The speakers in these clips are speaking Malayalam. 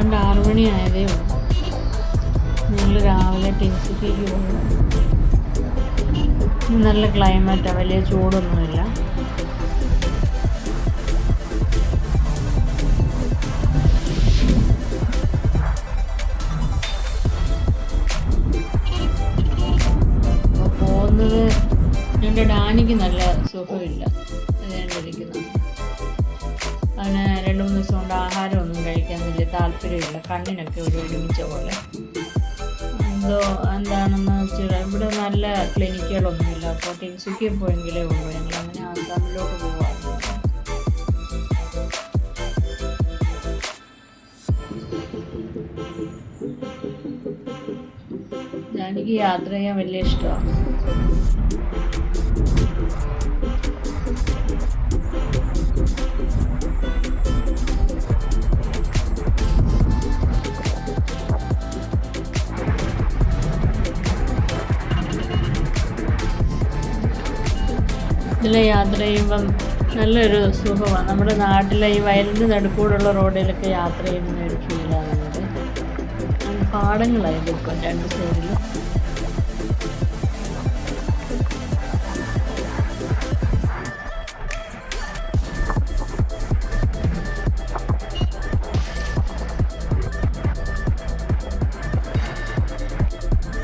ഏതാണ്ട് 6 മണി ആയതേ ഉള്ളൂ. ഞങ്ങൾ രാവിലെ ടിൻസിക്കേക്ക് പോകും. നല്ല ക്ലൈമറ്റാണ്, വലിയ ചൂടൊന്നുമില്ല. അപ്പോൾ പോകുന്നത് ഞങ്ങളുടെ ഡാനിക്ക് നല്ല സുഖമില്ല, അതുകൊണ്ടിരിക്കുന്നു. അവന് 2-3 ദിവസം കൊണ്ട് ആഹാരമൊന്നും കഴിക്കാൻ വലിയ താല്പര്യമില്ല. കണ്ണിനൊക്കെ ഒരു ഒരുമിച്ച പോലെ എന്തോ എന്താണെന്ന് വെച്ചാൽ ഇവിടെ നല്ല ക്ലിനിക്കുകളൊന്നുമില്ല. അപ്പോൾ ടിൻസുക്കി പോയെങ്കിലേ ഉള്ളൂ. ഞങ്ങൾ അങ്ങനെ ആസാമിലോട്ട് പോകാറുണ്ട്. എനിക്ക് യാത്ര ചെയ്യാൻ വലിയ ഇഷ്ടമാണ്. ഇതിൽ യാത്ര ചെയ്യുമ്പം നല്ലൊരു സുഖമാണ്. നമ്മുടെ നാട്ടിലെ ഈ വയലിൻ്റെ നടുക്കൂടുള്ള റോഡിലൊക്കെ യാത്ര ചെയ്യുന്ന ഒരു ഫീലാണ് നമുക്ക്. പാടങ്ങളായിരുന്നു ഇപ്പം 2 സൈഡിലും.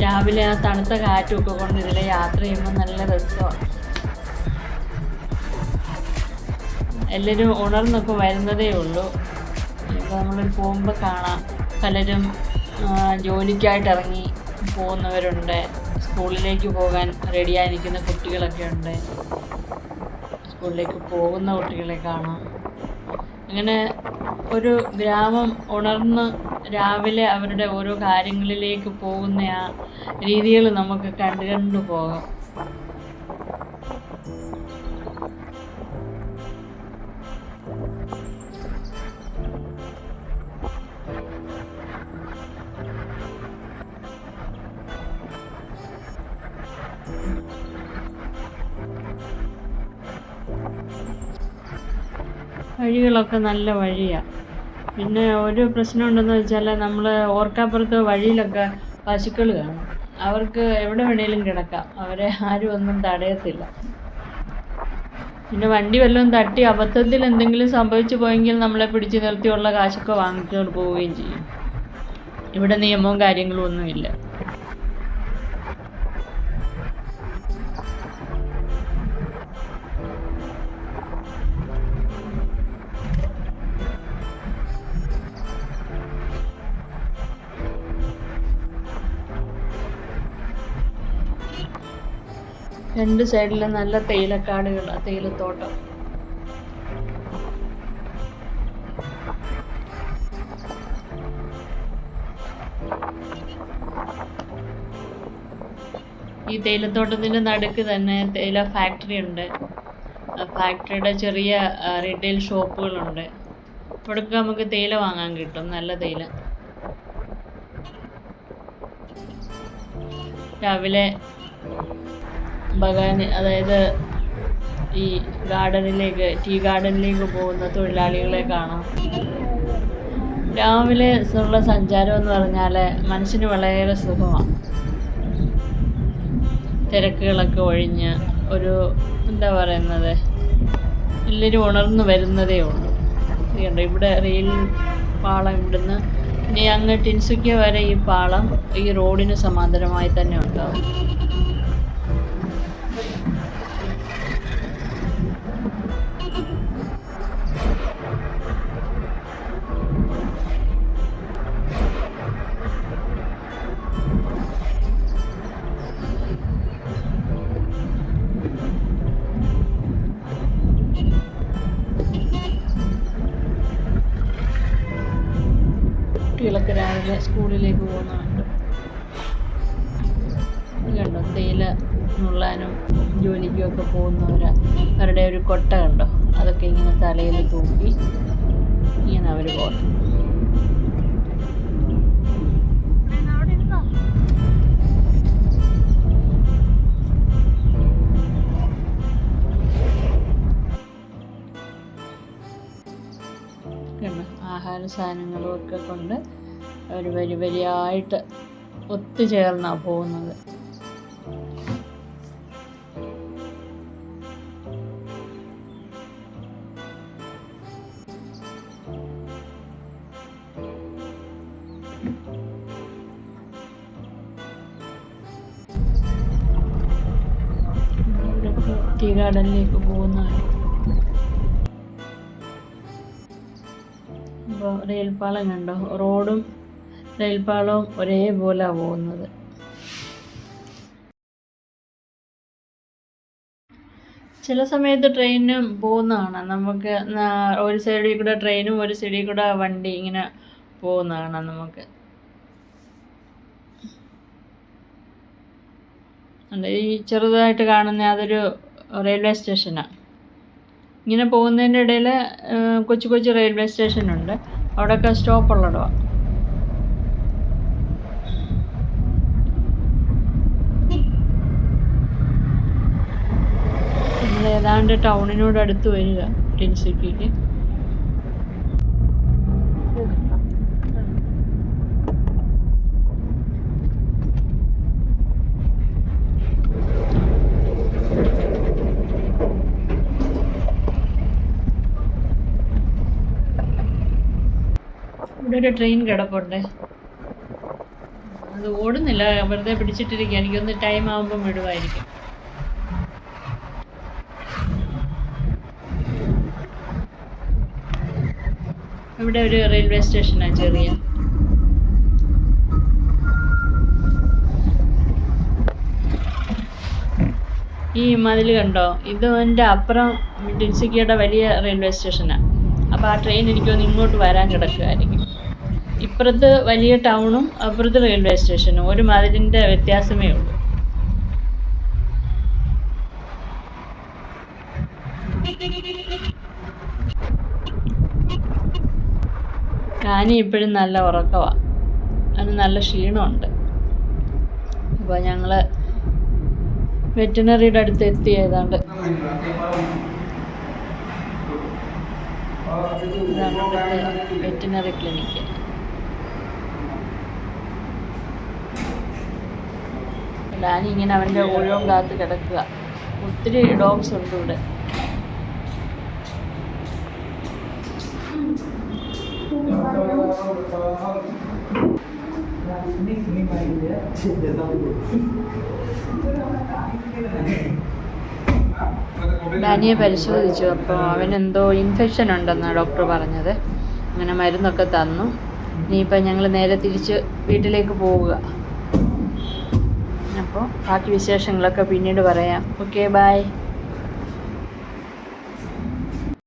രാവിലെ ആ തണുത്ത കാറ്റുമൊക്കെ കൊണ്ട് ഇതിൽ യാത്ര ചെയ്യുമ്പോൾ നല്ല രസമാണ്. എല്ലാവരും ഉണർന്നൊക്കെ വരുന്നതേ ഉള്ളൂ. ഇപ്പോൾ നമ്മൾ പോകുമ്പോൾ കാണാം പലരും ജോലിക്കായിട്ട് ഇറങ്ങി പോകുന്നവരുണ്ട്, സ്കൂളിലേക്ക് പോകാൻ റെഡിയായിരിക്കുന്ന കുട്ടികളൊക്കെ ഉണ്ട്, സ്കൂളിലേക്ക് പോകുന്ന കുട്ടികളെ കാണാം. അങ്ങനെ ഒരു ഗ്രാമം ഉണർന്ന് രാവിലെ അവരുടെ ഓരോ കാര്യങ്ങളിലേക്ക് പോകുന്ന ആ രീതികൾ നമുക്ക് കണ്ടു പോകാം. വഴികളൊക്കെ നല്ല വഴിയാണ്. പിന്നെ ഒരു പ്രശ്നം ഉണ്ടെന്ന് വെച്ചാൽ നമ്മൾ ഓർക്കാപ്പുറത്ത് വഴിയിലൊക്കെ പശുക്കൾ കാണും. അവർക്ക് എവിടെ വേണേലും കിടക്കാം, അവരെ ആരും ഒന്നും തടയത്തില്ല. പിന്നെ വണ്ടി വല്ലതും തട്ടി അബദ്ധത്തിൽ എന്തെങ്കിലും സംഭവിച്ചു പോയെങ്കിൽ നമ്മളെ പിടിച്ച് നിർത്തിയുള്ള കാശൊക്കെ വാങ്ങിച്ചുകൊണ്ട് പോവുകയും ചെയ്യും. ഇവിടെ നിയമവും കാര്യങ്ങളും ഒന്നുമില്ല. രണ്ട് സൈഡിലും നല്ല തേയിലക്കാടുകളാണ്, തേയിലത്തോട്ടം. ഈ തേയിലത്തോട്ടത്തിൻ്റെ നടുക്ക് തന്നെ തേയില ഫാക്ടറി ഉണ്ട്. ഫാക്ടറിയുടെ ചെറിയ റീറ്റെയിൽ ഷോപ്പുകളുണ്ട്. അവിടെയൊക്കെ നമുക്ക് തേയില വാങ്ങാൻ കിട്ടും, നല്ല തേയില. രാവിലെ ബഗാന്, അതായത് ഈ ഗാർഡനിലേക്ക്, ടീ ഗാർഡനിലേക്ക് പോകുന്ന തൊഴിലാളികളെ കാണാം. രാവിലെ ഉള്ള സഞ്ചാരം എന്ന് പറഞ്ഞാൽ മനസ്സിന് വളരെ സുഖമാണ്. തിരക്കുകളൊക്കെ ഒഴിഞ്ഞ് ഒരു എന്താ പറയുന്നത്, എല്ലാവരും ഉണർന്നു വരുന്നതേ ഉള്ളൂ. ഇതുണ്ട് ഇവിടെ റെയിൽ പാളം, ഇവിടുന്ന് ഇനി അങ്ങ് ടിൻസുക്കിയ വരെ ഈ പാളം ഈ റോഡിന് സമാന്തരമായി തന്നെ ഉണ്ടാവും. കുട്ടികളൊക്കെ രാവിലെ സ്കൂളിലേക്ക് പോകുന്നുണ്ട്. കണ്ടോ, തേയില നുള്ളാനും ജോലിക്കുമൊക്കെ പോകുന്നവർ അവരുടെ ഒരു കൊട്ട കണ്ടോ, അതൊക്കെ ഇങ്ങനെ തലയിൽ തൂക്കി ഇങ്ങനെ അവർ പോകുന്നു. ആഹാര സാധനങ്ങളും ഒക്കെ കൊണ്ട് ഒരു വരിയായിട്ട് ഒത്തുചേർന്നാണ് പോകുന്നത്. ടീ ഗാർഡനിലേക്ക് പോകുന്നതാണ്. ഇപ്പോൾ റെയിൽപ്പാളം കണ്ടോ, റോഡും റെയിൽപ്പാളവും ഒരേപോലെ പോകുന്നത്. ചില സമയത്ത് ട്രെയിനും പോകുന്നതാണ്. നമുക്ക് ഒരു സൈഡിൽ കൂടെ ട്രെയിനും ഒരു സൈഡിൽ കൂടെ വണ്ടി ഇങ്ങനെ പോകുന്നതാണ്. നമുക്ക് ഈ ചെറുതായിട്ട് കാണുന്ന അതൊരു റെയിൽവേ സ്റ്റേഷനാണ്. ഇങ്ങനെ പോകുന്നതിൻ്റെ ഇടയിൽ കൊച്ചു കൊച്ചു റെയിൽവേ സ്റ്റേഷനുണ്ട്, അവിടെയൊക്കെ സ്റ്റോപ്പുള്ളതാണ്. നമ്മൾ ഏതാണ്ട് ടൗണിനോട് അടുത്ത് വരിക ടിൻസിറ്റിക്ക്. ഇവിടെ ഒരു ട്രെയിൻ കിടപ്പുണ്ട്, അത് ഓടുന്നില്ല, വെറുതെ പിടിച്ചിട്ടിരിക്കുക. എനിക്കൊന്ന് ടൈം ആകുമ്പം വിടുമായിരിക്കും. ഇവിടെ ഒരു റെയിൽവേ സ്റ്റേഷനാണ് ചെറിയ. ഈ മതിൽ കണ്ടോ, ഇതിൻ്റെ അപ്പുറം ടിൻസിക്കയുടെ വലിയ റെയിൽവേ സ്റ്റേഷനാണ്. അപ്പോൾ ആ ട്രെയിൻ എനിക്കൊന്ന് ഇങ്ങോട്ട് വരാൻ കിടക്കുമായിരിക്കും. ഇപ്പുറത്ത് വലിയ ടൗണും അപ്പുറത്ത് റെയിൽവേ സ്റ്റേഷനും, ഒരു മതിലിൻ്റെ വ്യത്യാസമേ ഉള്ളൂ. കാനി ഇപ്പോഴും നല്ല ഉറക്കമാണ്, അതിന് നല്ല ക്ഷീണമുണ്ട്. അപ്പോൾ ഞങ്ങൾ വെറ്റിനറിയുടെ അടുത്ത് എത്തി. ഏതാണ്ട് ഇതാണ് ഇവിടുത്തെ വെറ്റിനറി ക്ലിനിക്ക്. ഡാനി ഇങ്ങനെ അവൻ്റെ ഒഴിവും കാത്ത് കിടക്കുക. ഒത്തിരി ഡോഗ്സ് ഉണ്ട് ഇവിടെ. ഡാനിയെ പരിശോധിച്ചു. അപ്പോൾ അവനെന്തോ ഇൻഫെക്ഷൻ ഉണ്ടെന്നാണ് ഡോക്ടർ പറഞ്ഞത്. അങ്ങനെ മരുന്നൊക്കെ തന്നു. ഇനിയിപ്പോൾ ഞങ്ങൾ നേരെ തിരിച്ച് വീട്ടിലേക്ക് പോവുക. അപ്പോൾ ബാക്കി വിശേഷങ്ങളൊക്കെ പിന്നീട് പറയാം. Okay, by.